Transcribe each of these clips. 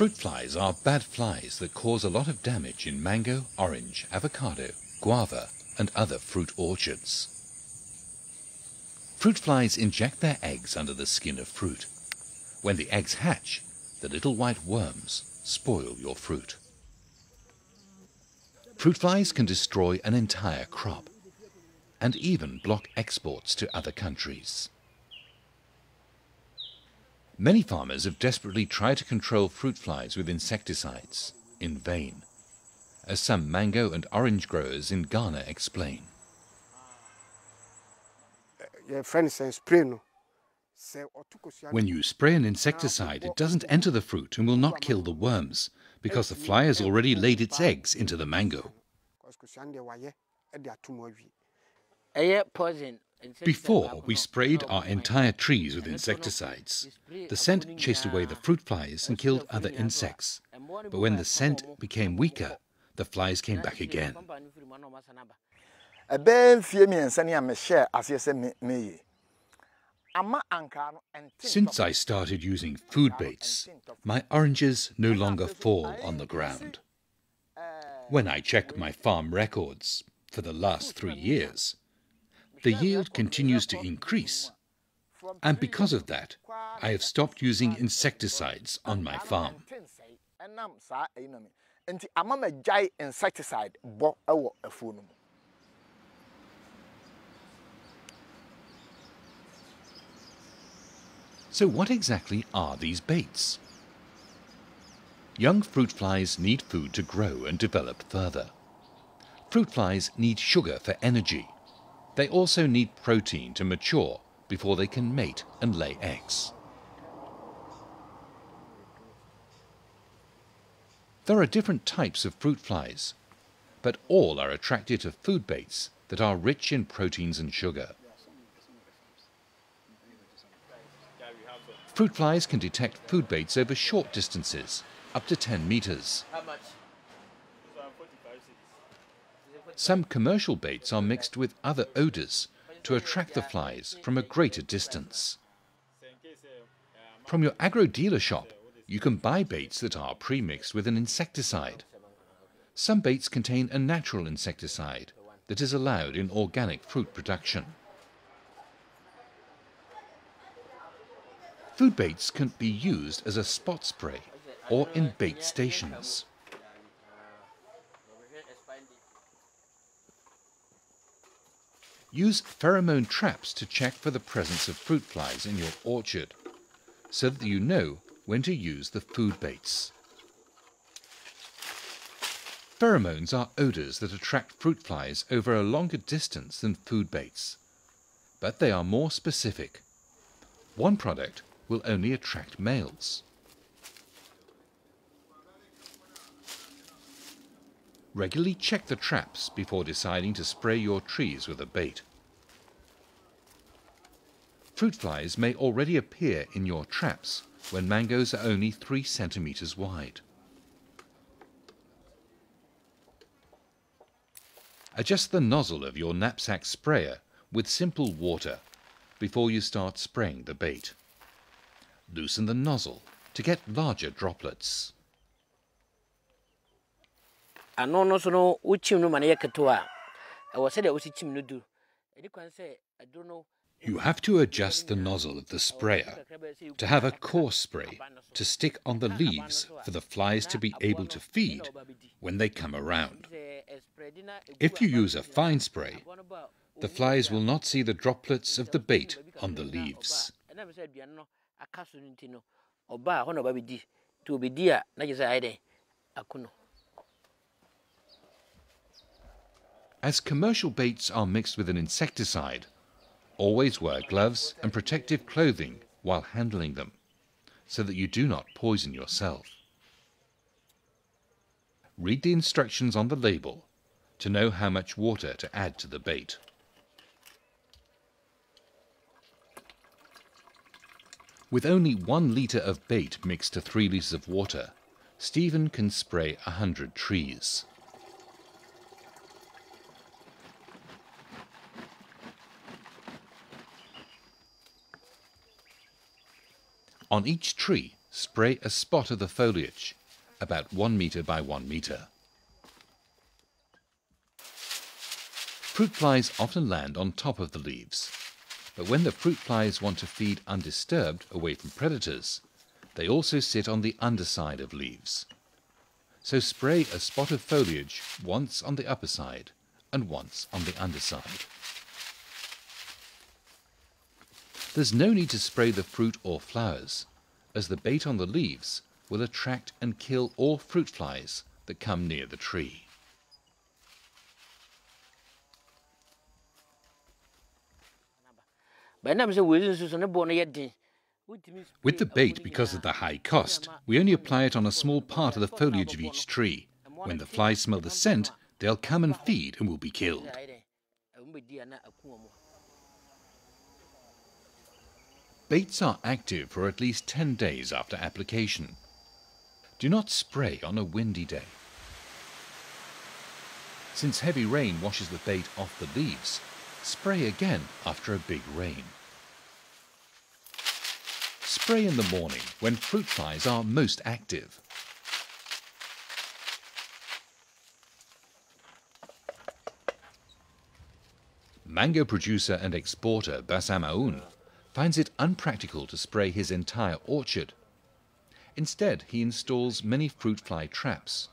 Fruit flies are bad flies that cause a lot of damage in mango, orange, avocado, guava and other fruit orchards. Fruit flies inject their eggs under the skin of fruit. When the eggs hatch, the little white worms spoil your fruit. Fruit flies can destroy an entire crop and even block exports to other countries. Many farmers have desperately tried to control fruit flies with insecticides, in vain, as some mango and orange growers in Ghana explain. When you spray an insecticide, it doesn't enter the fruit and will not kill the worms, because the fly has already laid its eggs into the mango. Before, we sprayed our entire trees with insecticides. The scent chased away the fruit flies and killed other insects. But when the scent became weaker, the flies came back again. Since I started using food baits, my oranges no longer fall on the ground. When I check my farm records for the last 3 years, the yield continues to increase, and because of that, I have stopped using insecticides on my farm. So what exactly are these baits? Young fruit flies need food to grow and develop further. Fruit flies need sugar for energy. They also need protein to mature before they can mate and lay eggs. There are different types of fruit flies, but all are attracted to food baits that are rich in proteins and sugar. Fruit flies can detect food baits over short distances, up to 10 meters. Some commercial baits are mixed with other odors to attract the flies from a greater distance. From your agro-dealer shop, you can buy baits that are pre-mixed with an insecticide. Some baits contain a natural insecticide that is allowed in organic fruit production. Food baits can be used as a spot spray or in bait stations. Use pheromone traps to check for the presence of fruit flies in your orchard, so that you know when to use the food baits. Pheromones are odors that attract fruit flies over a longer distance than food baits, but they are more specific. One product will only attract males. Regularly check the traps before deciding to spray your trees with a bait. Fruit flies may already appear in your traps when mangoes are only 3 centimeters wide. Adjust the nozzle of your knapsack sprayer with simple water before you start spraying the bait. Loosen the nozzle to get larger droplets. You have to adjust the nozzle of the sprayer to have a coarse spray to stick on the leaves for the flies to be able to feed when they come around. If you use a fine spray, the flies will not see the droplets of the bait on the leaves. As commercial baits are mixed with an insecticide, always wear gloves and protective clothing while handling them, so that you do not poison yourself. Read the instructions on the label to know how much water to add to the bait. With only 1 litre of bait mixed to 3 litres of water, Stephen can spray 100 trees. On each tree, spray a spot of the foliage, about 1 meter by 1 meter. Fruit flies often land on top of the leaves, but when the fruit flies want to feed undisturbed away from predators, they also sit on the underside of leaves. So spray a spot of foliage once on the upper side and once on the underside. There's no need to spray the fruit or flowers, as the bait on the leaves will attract and kill all fruit flies that come near the tree. With the bait, because of the high cost, we only apply it on a small part of the foliage of each tree. When the flies smell the scent, they'll come and feed and will be killed. Baits are active for at least 10 days after application. Do not spray on a windy day. Since heavy rain washes the bait off the leaves, spray again after a big rain. Spray in the morning when fruit flies are most active. Mango producer and exporter Bassam Aoun finds it unpractical to spray his entire orchard. Instead, he installs many fruit fly traps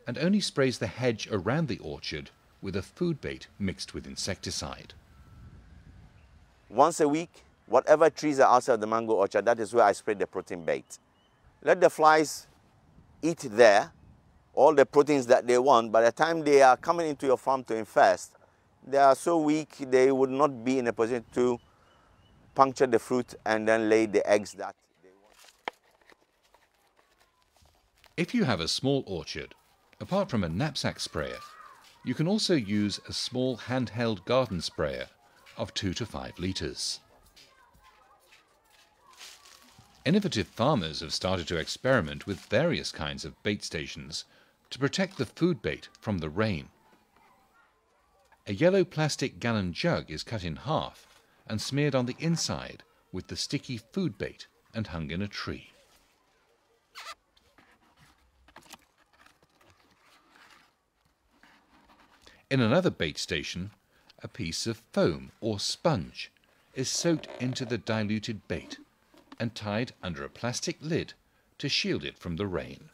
and only sprays the hedge around the orchard with a food bait mixed with insecticide. Once a week, whatever trees are outside the mango orchard, that is where I spray the protein bait. Let the flies eat there all the proteins that they want. By the time they are coming into your farm to infest, they are so weak they would not be in a position to puncture the fruit and then lay the eggs that they want. If you have a small orchard, apart from a knapsack sprayer, you can also use a small handheld garden sprayer of 2 to 5 litres. Innovative farmers have started to experiment with various kinds of bait stations to protect the food bait from the rain. A yellow plastic gallon jug is cut in half and smeared on the inside with the sticky food bait and hung in a tree. In another bait station, a piece of foam or sponge is soaked into the diluted bait and tied under a plastic lid to shield it from the rain.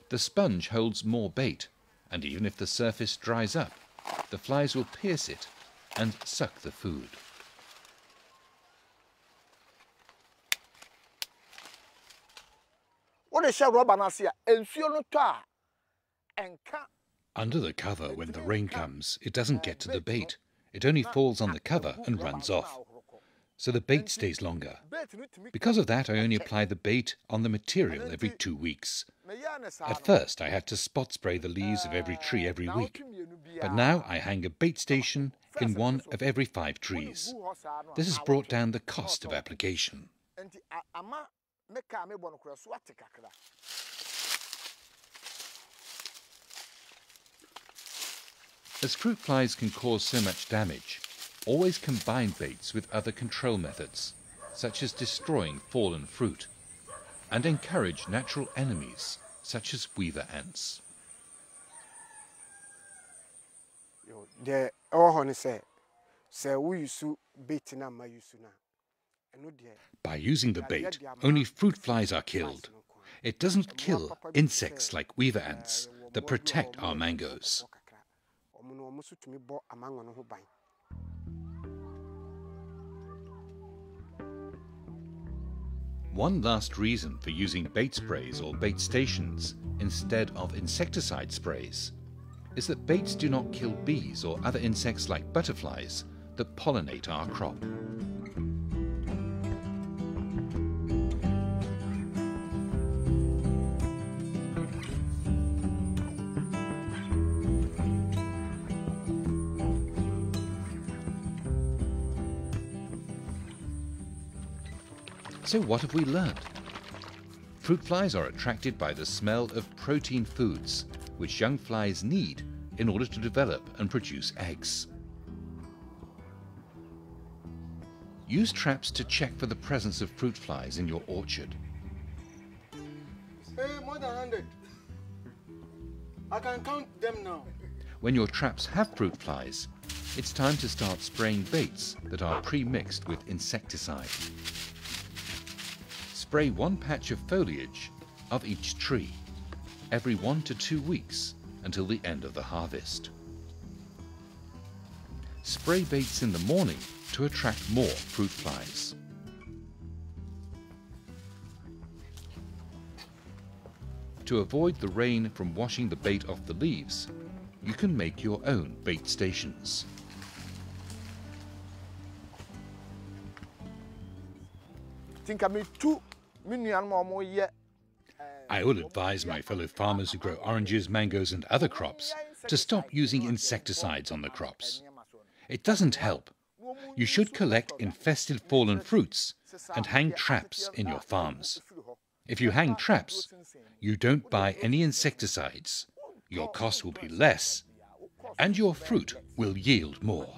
The sponge holds more bait, and even if the surface dries up, the flies will pierce it and suck the food. Under the cover, when the rain comes, it doesn't get to the bait. It only falls on the cover and runs off. So the bait stays longer. Because of that, I only apply the bait on the material every 2 weeks. At first, I had to spot spray the leaves of every tree every week. But now I hang a bait station in 1 of every 5 trees. This has brought down the cost of application. As fruit flies can cause so much damage, always combine baits with other control methods, such as destroying fallen fruit, and encourage natural enemies, such as weaver ants. By using the bait, only fruit flies are killed. It doesn't kill insects like weaver ants that protect our mangoes. One last reason for using bait sprays or bait stations instead of insecticide sprays is that baits do not kill bees or other insects like butterflies that pollinate our crop. So what have we learned? Fruit flies are attracted by the smell of protein foods, which young flies need in order to develop and produce eggs. Use traps to check for the presence of fruit flies in your orchard. More than 100. I can count them now. When your traps have fruit flies, it's time to start spraying baits that are pre-mixed with insecticide. Spray one patch of foliage of each tree every 1 to 2 weeks until the end of the harvest. Spray baits in the morning to attract more fruit flies. To avoid the rain from washing the bait off the leaves, you can make your own bait stations. I will advise my fellow farmers who grow oranges, mangoes and other crops to stop using insecticides on the crops. It doesn't help. You should collect infested fallen fruits and hang traps in your farms. If you hang traps, you don't buy any insecticides. Your cost will be less and your fruit will yield more.